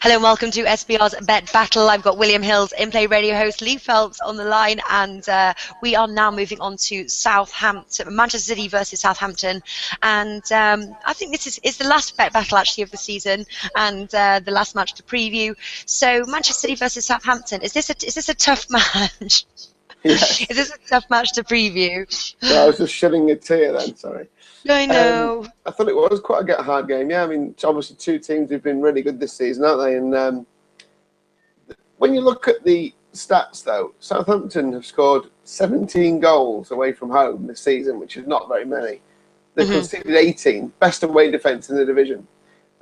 Hello and welcome to SBR's Bet Battle. I've got William Hill's in-play radio host Lee Phelps on the line, and we are now moving on to Southampton, Manchester City versus Southampton. And I think this is the last Bet Battle actually of the season, and the last match to preview. So Manchester City versus Southampton. Is this a tough match? Yes. Is this a tough match to preview? No, I was just shedding a tear then, sorry. I know. I thought it was quite a hard game. Yeah, I mean, it's obviously two teams who've been really good this season, aren't they? And when you look at the stats, though, Southampton have scored 17 goals away from home this season, which is not very many. They've conceded 18, best away defence in the division.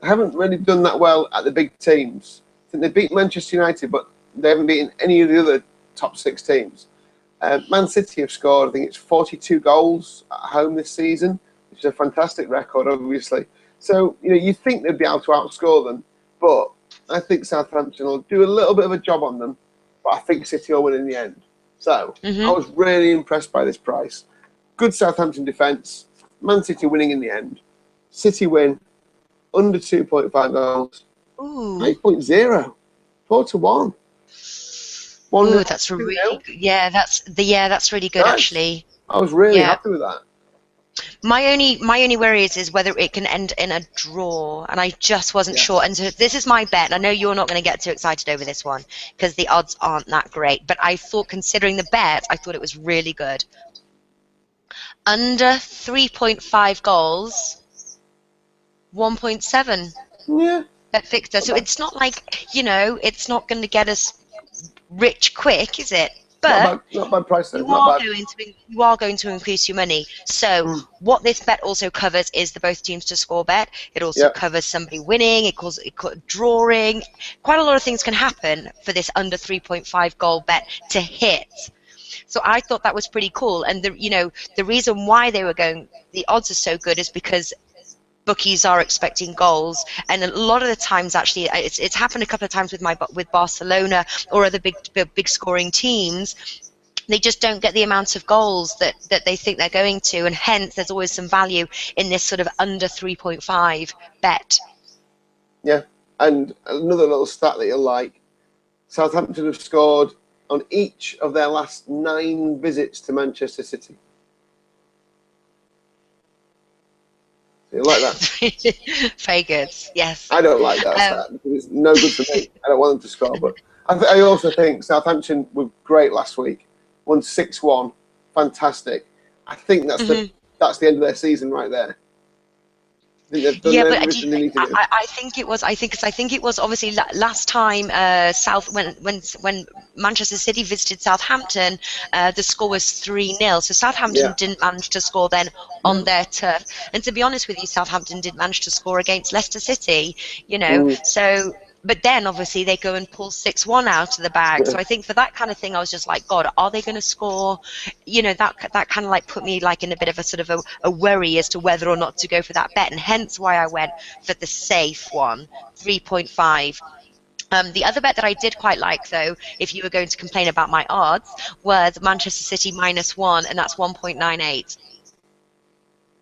They haven't really done that well at the big teams. I think they beat Manchester United, but they haven't beaten any of the other top 6 teams. Man City have scored, I think it's 42 goals at home this season, which is a fantastic record, obviously. So, you know, you think they'd be able to outscore them, but I think Southampton will do a little bit of a job on them, but I think City will win in the end. So, I was really impressed by this price. Good Southampton defence, Man City winning in the end. City win, under 2.5 goals, 8.0, 4-1. Ooh, that's really good. That's really good, actually. I was really happy with that. My only worry is whether it can end in a draw, and I just wasn't sure. And so this is my bet. I know you're not going to get too excited over this one because the odds aren't that great. But I thought, considering the bet, I thought it was really good. Under 3.5 goals, 1.7. Yeah. Bet Victor. So it's not like, you know, it's not going to get us rich quick, is it? But not bad price, though. you are going to increase your money. So what this bet also covers is the both teams to score bet. It also covers somebody winning. It calls drawing. Quite a lot of things can happen for this under 3.5 goal bet to hit. So I thought that was pretty cool. And the reason why they were going, the odds are so good is because bookies are expecting goals, and a lot of the times, actually, it's happened a couple of times with Barcelona or other big scoring teams. They just don't get the amount of goals that they think they're going to, and hence there's always some value in this sort of under 3.5 bet. Yeah, and another little stat that you'll like: Southampton have scored on each of their last 9 visits to Manchester City. You like that? Very good. Yes. I don't like that stat because it's no good for me. I don't want them to score, but I also think Southampton were great last week. Won 6-1, fantastic. I think that's the end of their season right there. I think they've done everything they need to do. I think it was obviously last time when Manchester City visited Southampton, the score was 3-0. So Southampton didn't manage to score then on their turf. And to be honest with you, Southampton didn't manage to score against Leicester City. You know, so. But then, obviously, they go and pull 6-1 out of the bag. So I think for that kind of thing, I was just like, God, are they going to score? You know, that kind of like put me like in a bit of a sort of a worry as to whether or not to go for that bet. And hence why I went for the safe one, 3.5. The other bet that I did quite like, though, if you were going to complain about my odds, was Manchester City -1, and that's 1.98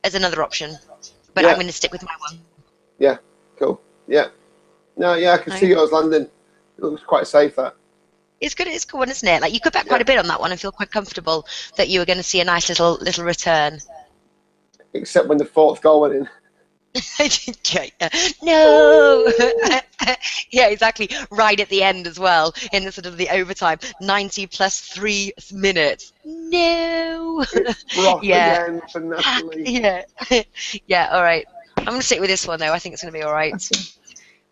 as another option. But I'm going to stick with my one. Yeah, cool. Yeah. No, I can see yours landing. It looks quite safe, that. It's good. It's good, isn't it? Like, you could bet quite a bit on that one and feel quite comfortable that you were going to see a nice little return. Except when the 4th goal went in. No. Yeah, exactly. Right at the end as well, in the sort of the overtime, 90 plus 3 minutes. No. Again for Natalie. Yeah. All right. I'm going to stick with this one though. I think it's going to be all right.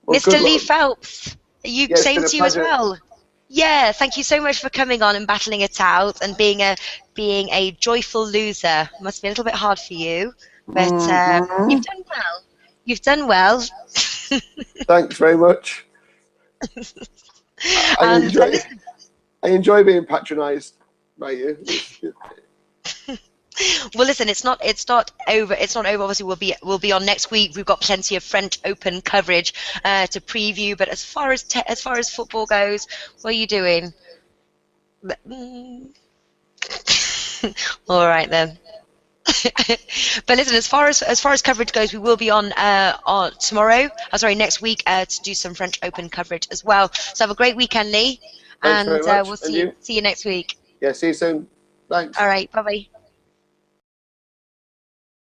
Well, Mr. Lee Phelps, same to you as pleasure. well. Yeah, thank you so much for coming on and battling it out and being a joyful loser. Must be a little bit hard for you, but you've done well. You've done well. Thanks very much. I enjoy being patronised by you. Well, listen, it's not over. It's not over. Obviously, we'll be on next week. We've got plenty of French Open coverage to preview. But as far as football goes, what are you doing? All right then. But listen, as far as coverage goes, we will be on tomorrow. Next week to do some French Open coverage as well. So have a great weekend, Lee, Thanks and very much. we'll And see you? you next week. Yeah, see you soon. Thanks. All right, bye bye.